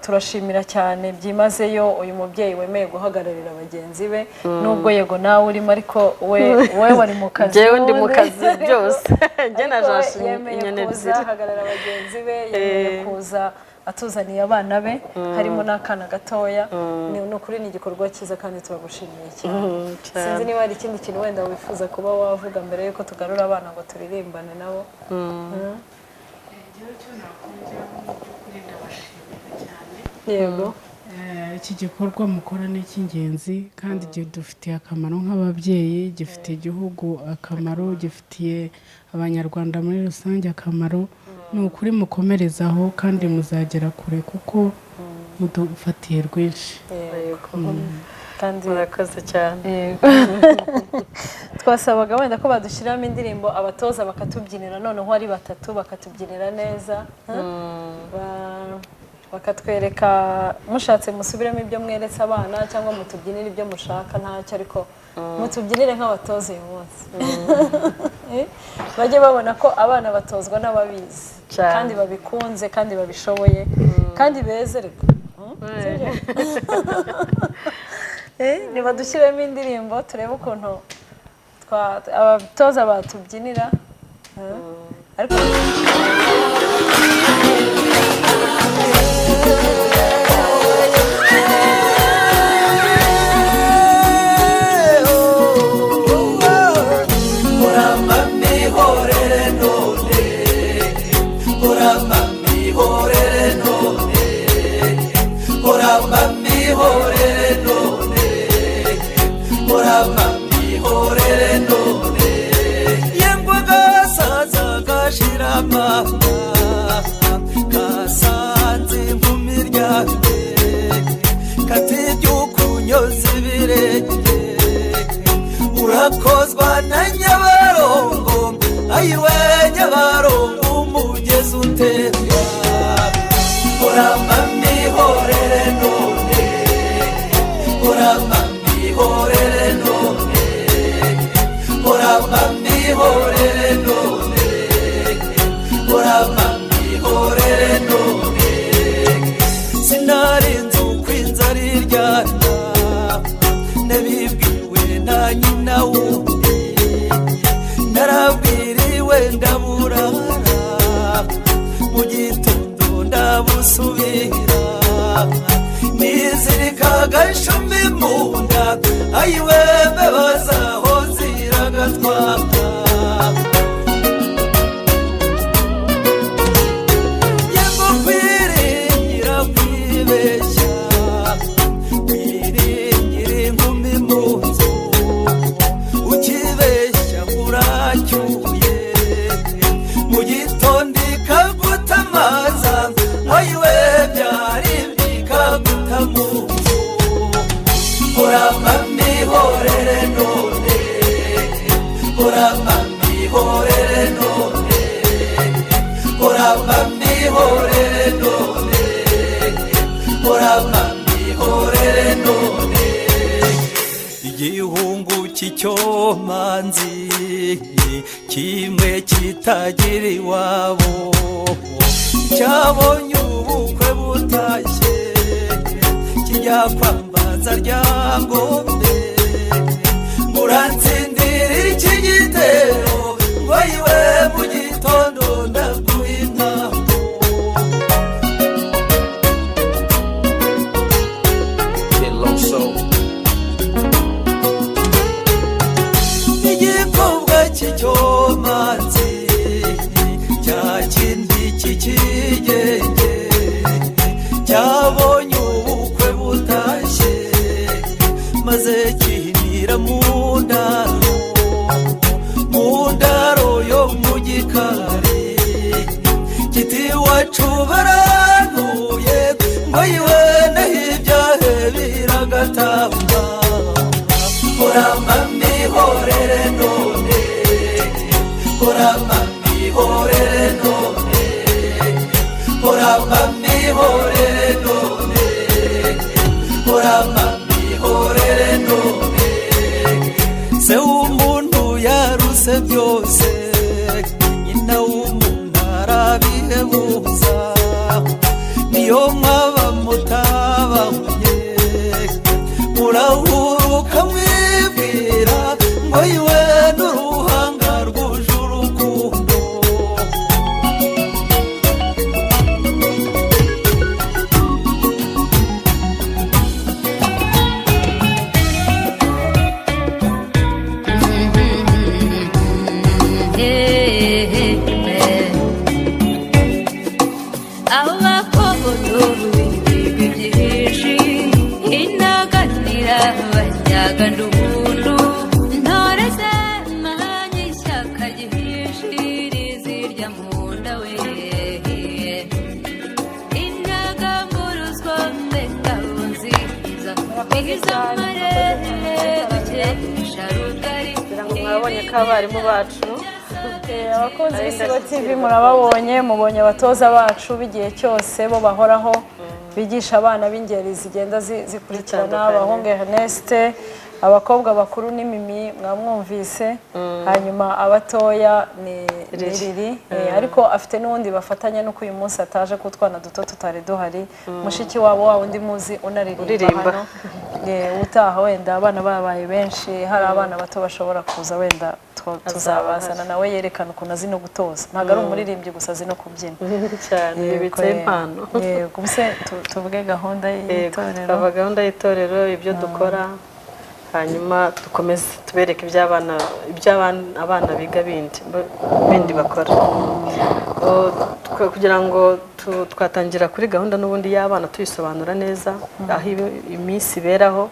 Speaker 2: turashimira cyane byimazeyo uyu mubyeyi wemeye guhagararira bagenzi be nubwo yego nawe urimo ariko we wari mu kazi
Speaker 3: jewe ndi mu kazi byose njye naje
Speaker 2: yemeye kuza ahagarara bagenzi be yemeye kuza atuzaniye abana be harimo n'akana gatoya ni ukuri ni igikorwa cyiza kandi turagushimiye cyane sinzi niba hari ikindi kintu wenda wifuza kuba wavuga mbere yuko tugarura abana ngo turirimbane nabo
Speaker 3: yego
Speaker 4: iki gikorwa mukora ni icy'ingenzi kandi gidufitiye akamaro nk'ababyeyi gifitiye igihugu akamaro gifitiye abanyarwanda muri rusange akamaro ni ukuri mukomerezaho kandi muzagera kure kuko mudufatiye rwinshi
Speaker 3: kandi murakoze cyane
Speaker 2: twasabaga wenda ko badushyiramo indirimbo abatoza bakatubyinira noneho ari batatu bakatubyinira neza bakatwereka mushatse musubiremo ibyo mweretse abana cyangwa mutubyinire ibyo mushaka ntacyo ariko mutubyinire nk'abatoza uyu munsi bajye babona ko abana batozwa n'ababizi kandi babikunze kandi babishoboye kandi bezereka nibadushyiremo indirimbo turebe ukuntu abatoza batubyinira ariko
Speaker 9: urakozwa na Nyabarongo ayiwe Nyabarongo umugezi utemba uramba mihorere none uramba mihorere none uramba mihorere none uramba mihorere none sinarinze ukwinzara iryana nabibwiwe na nyina wundi narabwiriwe ndaburara mu gitondo ndabusubira nizirika agashumi mu nda ayiwe mbebazaho ziragatwaka yego kwiringira kwibeshya igihungu cy'icyomanzi kimwe kitagira iwabo cyabonye ubukwe butashye kijya kwambaza rya ngombe muransindira iki gitero ngo yiwe mu gitondo ndaguha intambo igikobwa cy'icyomanzi cya kindi cy'ikigenge cyabonye ubukwe butashye maze kihinira mu ndaro yo mu gikari kiti iwacu barantuye ngo yiwe naho ibyahe biragatamba kuramba mihorere none kuramba mihorere none kuramba mihorere none kuramba mihorere none se umuntu yaruse byose nyina w'umuntu arabihebuza niyo mwaba mutabahunye murahuruka mwibwira ngo yiwe n'uruhanga rwuje urukundo
Speaker 8: Gandundu ntore se mahanye ishyaka gihishiriza irya munda we inyagamburuzwa mbengabo nziza bihiza amarere dukesha rugari
Speaker 3: mwabonye ko abarimu bacu
Speaker 2: abakunzi b'Isibo TV murababonye mubonye abatoza bacu b'igihe cyose bo bahoraho bigisha abana b'ingeri zigenda zikurikirana abahungu Ernest abakobwa bakuru ni Mimi mwamwumvise hanyuma abatoya ni Riri ariko afite n'undi bafatanya no uyu munsi ataje kutwana duto tutari duhari mushiki wabo wa undi muzi unaririmba hano utaha wenda abana babaye benshi hari abana bato bashobora kuza wenda tuzabazana nawe yerekana ukuntu azi no gutoza ntabwo ari umuririmbyi gusa azi no kubyina
Speaker 3: cyane bibitse impano
Speaker 2: gumse tuvuge gahunda y'itorero
Speaker 3: gahunda y'itorero ibyo dukora hanyuma dukomeze tubereke abana biga bindi bakora kugira ngo twatangira kuri gahunda n'ubundi y'abana tuyisobanura neza aho iminsi iberaho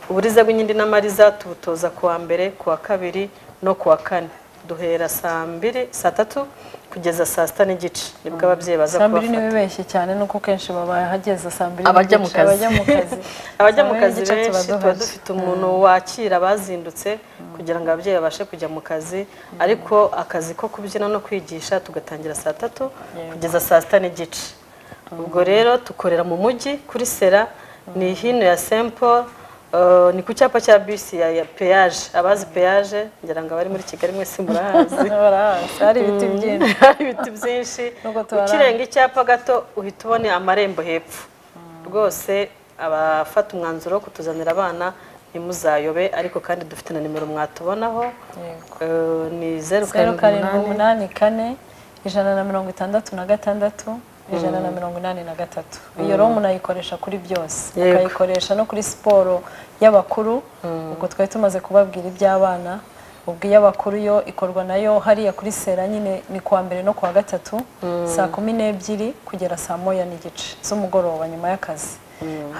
Speaker 3: uburiza bw'inkindi n'amariza tubutoza kuwa mbere kuwa kabiri no kuwa kane duhera saa 3 kugeza saa 6 n'igice nibwo ababyeyi baza kubafata.
Speaker 2: Saa 2 nibeshye cyane nuko kenshi babaye hageze saa 2
Speaker 3: abajya mu kazi benshi tuba dufite umuntu wakira bazindutse kugira ngo ababyeyi babashe kujya mu kazi ariko akazi ko kubyina no kwigisha tugatangira saa 3 kugeza saa 6 n'igice. Ubwo rero tukorera mu mujyi kuri Sera ni hino ya Simple ni ku cyapa cya bisi ya peage abazi peage ngira ngo bari muri Kigali mwese murahazi
Speaker 2: hari ibiti
Speaker 3: byinshi ukirenga icyapa gato uhita ubona amarembo hepfo rwose abafata umwanzuro wo kutuzanira abana ntimuzayobe ariko kandi dufite na nimero mwatubonaho ni
Speaker 2: 0784 166 183 iyo rero umuntu ayikoresha kuri byose akayikoresha no kuri siporo y'abakuru ubwo twari tumaze kubabwira iby'abana ubwo iy'abakuru yo ikorwa nayo hariya kuri Sera nyine ni kuwa mbere no kuwa gatatu saa 12 kugera saa 1 n'igice z'umugoroba nyuma y'akazi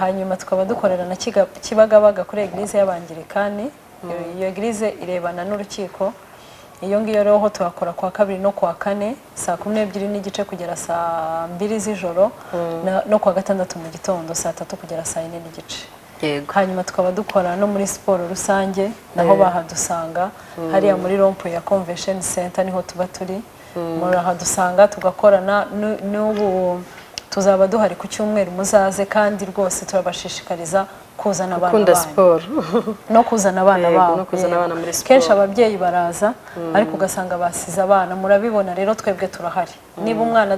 Speaker 2: hanyuma tukaba dukorera na Kibagabaga kuri Eglise y'Abangirikani iyo Eglise irebana n'urukiko iyo ngiyo rero ho tuhakora kuwa kabiri no kuwa kane saa 12 n'igice kugera saa 2 z'ijoro no kuwa gatandatu mu gitondo saa 3 kugera saa 4 n'igice. Hanyuma tukaba dukora no muri siporo rusange naho bahadusanga hariya muri rompo ya Convention Center niho tuba turi murahadusanga tugakorana n'ubu tuzaba duhari ku cyumweru muzaze kandi rwose turabashishikariza kuzana abana
Speaker 3: Gukunda
Speaker 2: banyu
Speaker 3: siporo.
Speaker 2: no kuzana abana
Speaker 3: Yego,
Speaker 2: babo
Speaker 3: no kuzana abana muri siporo.
Speaker 2: kenshi ababyeyi baraza ariko ugasanga basize abana murabibona rero twebwe turahari niba umwana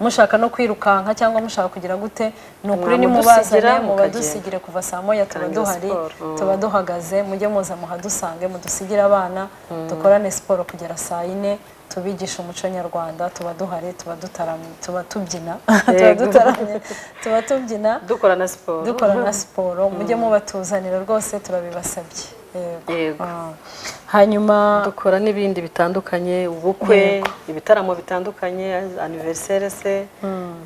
Speaker 2: mushaka no kwirukanka cyangwa mushaka kugira gute ni ukuri nimubazane mubadusigire kuva saa moya tuba duhari tuba duhagaze mujye muza muhadusange mudusigire abana dukorane siporo kugera saa 4 tubigisha umuco nyarwanda tuba duhari tuba dutaramye tuba tubyina tuba dutaramye tuba tubyina dukora na siporo mujye mubatuzanira rwose turabibasabye
Speaker 3: yego
Speaker 2: hanyuma
Speaker 3: dukora n'ibindi bitandukanye ubukwe ibitaramo bitandukanye anniversaire se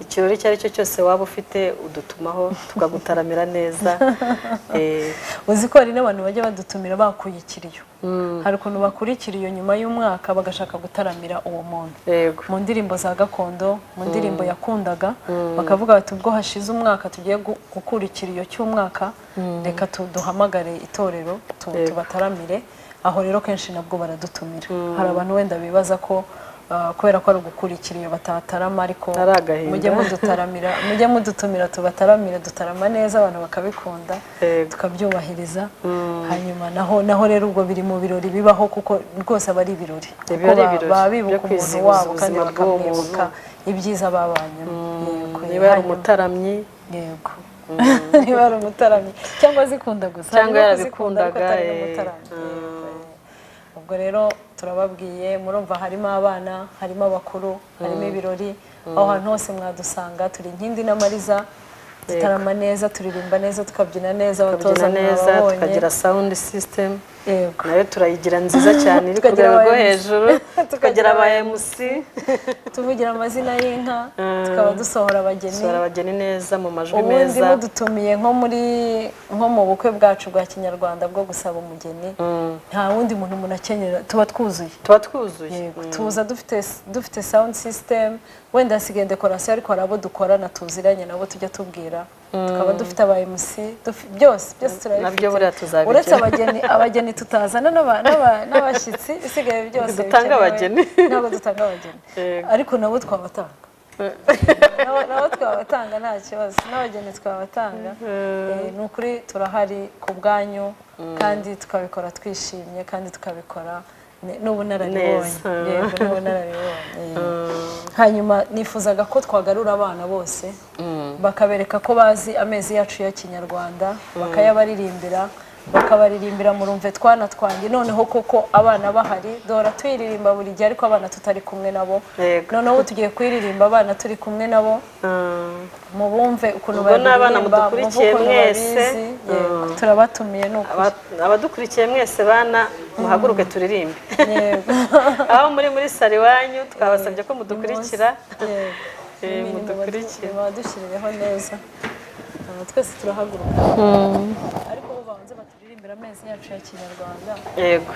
Speaker 3: ikirori cyari cyo cyose waba ufite udutumaho tukagutaramira neza
Speaker 2: uzi ko hari n'abantu bajya badutumira bakuye ikiriyo hari ukuntu bakurikira iyo nyuma y'umwaka bagashaka gutaramira uwo muntu mu ndirimbo za gakondo mu ndirimbo yakundaga bakavuga bati ubwo hashize umwaka tugiye gukurikira iyo cy'umwaka reka duhamagare itorero tubataramire aho rero kenshi nabwo baradutumira hari abantu wenda bibaza ko kubera ko ari ugukurikira iyo batatarama ariko mujye mudutumira tubataramire dutarama neza abantu bakabikunda tukabyubahiriza hanyuma naho rero ubwo biri mu birori bibaho kuko rwose aba ari ibirori baba bibuka umuntu wabo kandi bakamwibuka ibyiza babanyemo
Speaker 3: niba yari umutaramyi
Speaker 2: yego niba ari umutaramyi cyangwa zikunda gusa
Speaker 3: cyangwa yarabikundaga
Speaker 2: ubwo rero turababwiye murumva harimo abana harimo abakuru harimo ibirori aho hantu hose mwadusanga turi Inkindi na Mariza dutarama neza turirimba neza tukabyina neza abatoza
Speaker 3: neza tukagira sound system nayo turayigira nziza cyane iri ku rwego rwo hejuru tukagira aba MC
Speaker 2: tuvugira amazina y'inka tukaba dusohora abageni
Speaker 3: neza mu majwi meza
Speaker 2: ubundi mudutumiye nko mu bukwe bwacu bwa kinyarwanda bwo gusaba umugeni nta wundi muntu munakenyera tuba twuzuye tuza dufite sound system wenda hasigaye decoration ariko hari abo dukorana tuziranye nabo tujya tubwira tukaba dufite aba MC byose
Speaker 3: nabyo buriya tuzabigira
Speaker 2: uretse abageni tutazana n'abashyitsi isigaye byose
Speaker 3: dutanga abageni
Speaker 2: ntabwo dutanga abageni ariko nabo twabatanga nabo twabatanga nta kibazo n'abageni twabatanga ni ukuri turahari ku bwanyu kandi tukabikora twishimye kandi tukabikora n'ubunararibonye yego n'ubunararibonye hanyuma nifuzaga ko twagarura abana bose bakabereka ko bazi amezi yacu ya kinyarwanda bakayabaririmbira bakabaririmbira murumve twana twanjye noneho koko abana bahari dora tuyiririmba buri gihe ariko abana tutari kumwe nabo noneho tugiye kuyiririmba abana turi kumwe nabo mubumve ukuntu
Speaker 3: baririmba mudukurikiye mwese
Speaker 2: turabatumiye nuko
Speaker 3: abadukurikiye mwese bana muhaguruke turirimbe aho muri sari wanyu twabasabye ko mudukurikira mudukurikire
Speaker 2: badushyirireho neza twese turahaguruka ariko bo banze baturirimbira amezi yacu ya kinyarwanda
Speaker 3: yego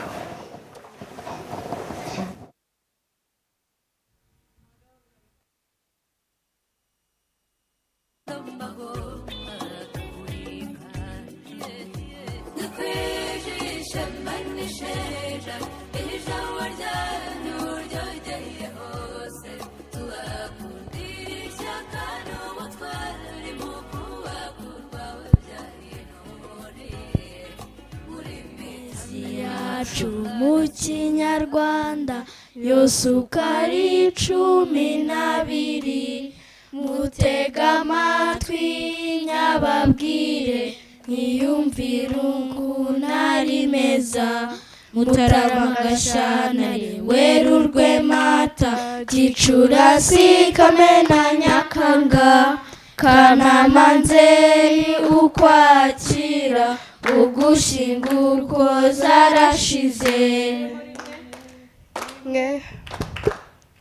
Speaker 10: mu kinyarwanda yose uko ari 12 mutega amatwi nyababwire mwiyumvire ukuntu ari meza Mutarama Gashyantare Werurwe Mata Gicurasi Kamena Nyakanga Kanama Nzeri Ukwakira Ugushyingo zarashize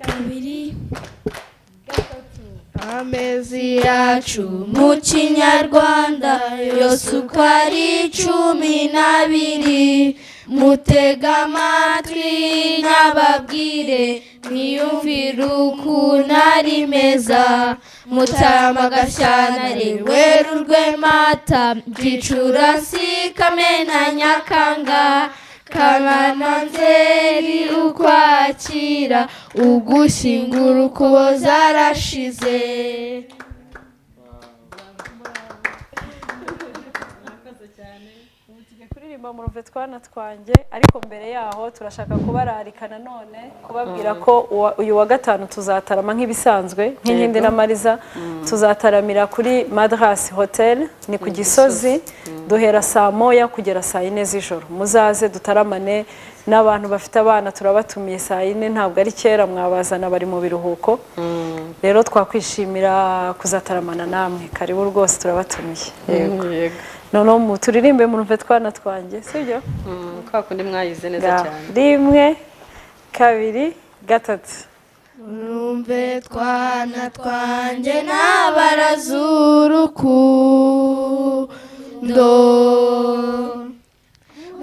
Speaker 10: kabiri amezi yacu mu kinyarwanda yose uko ari 12 mutega amatwi n'ababwire mwiyumvire ukuntu ari meza Mutarama Gashyantare Werurwe Mata Gicurasi Kamena Nyakanga Kanama Nzeri Ukwakira Ugushyingo zarashize
Speaker 2: kuririmba mu ruve twana twanjye ariko mbere yaho turashaka kubararika nanone kubabwira ko uyu wa gatanu tuzatarama nk'ibisanzwe nk'inkindi na Mariza tuzataramira kuri Madras Hotel ni ku Gisozi duhera saa moya kugera saa 4 z'ijoro muzaze dutaramane n'abantu bafite abana turabatumiye saa 4 ntabwo ari kera mwabazana bari mu biruhuko rero twakwishimira kuzataramana namwe karibu rwose turabatumiye yego noneho turirimbe mu ruve twana twanjye sibyo
Speaker 3: kwa kundi mwayize neza cyane
Speaker 2: 1 2 3
Speaker 10: Urumve twana twanjye n'abarazurukundo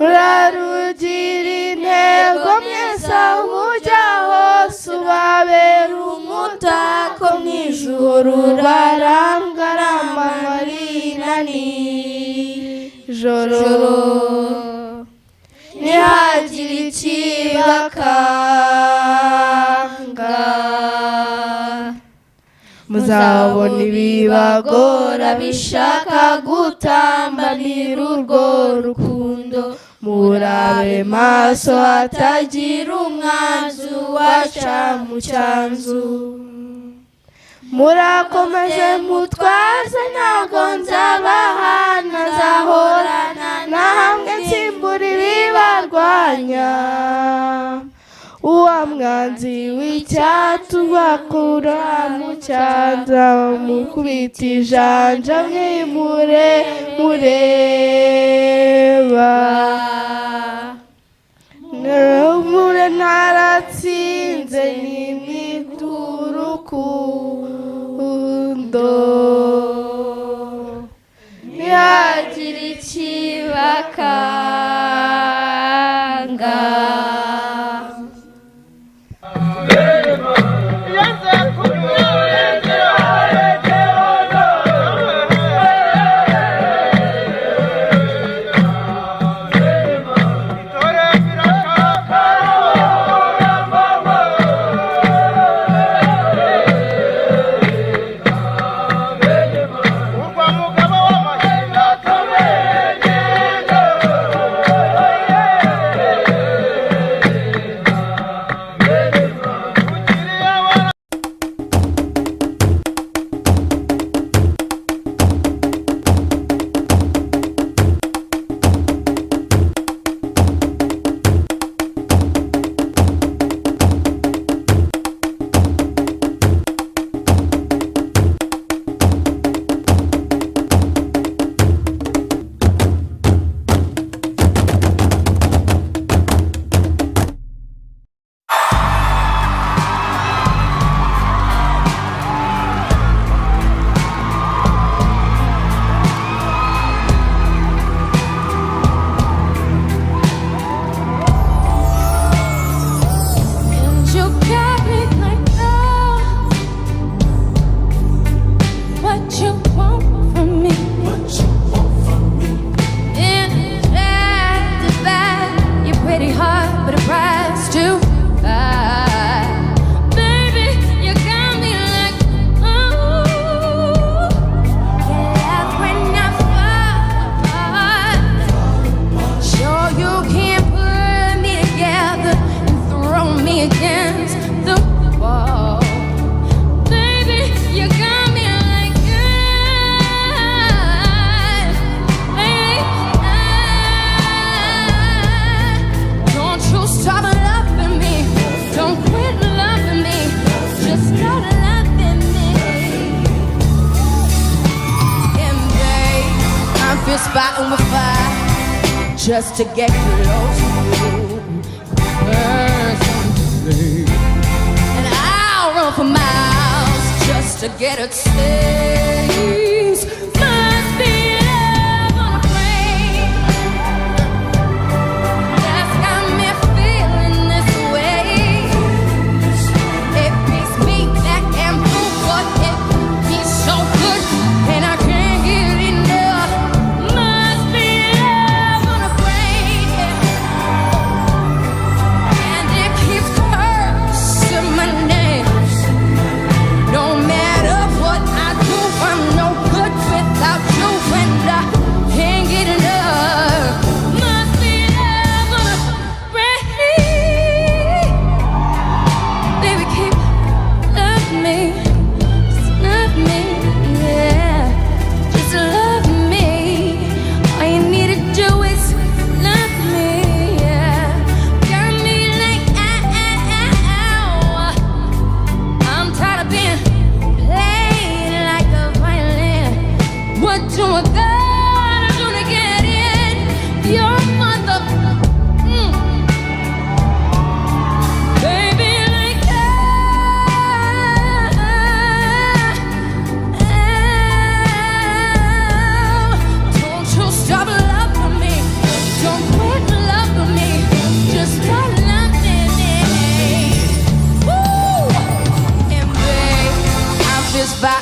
Speaker 10: Urarugira intego mwese aho mujya hose ubabera umutako mw'ijuru urarangaramba marina nijoro ntihagire ikibakanga muzabona ibibagora bishaka gutambanira urwo rukundo murabe maso hatagira umwanzu waca mu cyanzu murakomeze mutwaze ntabwo nzabahana nzahorana namwe nsimbura ibibarwanya uwa mwanzi w'icyatu bakura mu cyanza mukubita ijanja mwimure mureba mure ntaratsinze n'imiturukundo ntihagire ikibakanga
Speaker 11: fighting with fire just to get close to you. And I'll run for miles just to get a taste. Must be love on a plane that's got me feeling this way. It beats me back and forth, but it feels so good, and I can't get enough. Must be love on a plane, and it keeps cursing my name. No matter what I do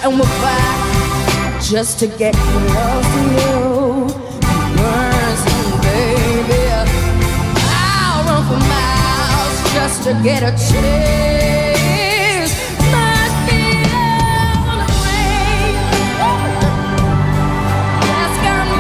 Speaker 11: and we're back just to get close to you. Burns, baby, I'll run for miles just to get a chance.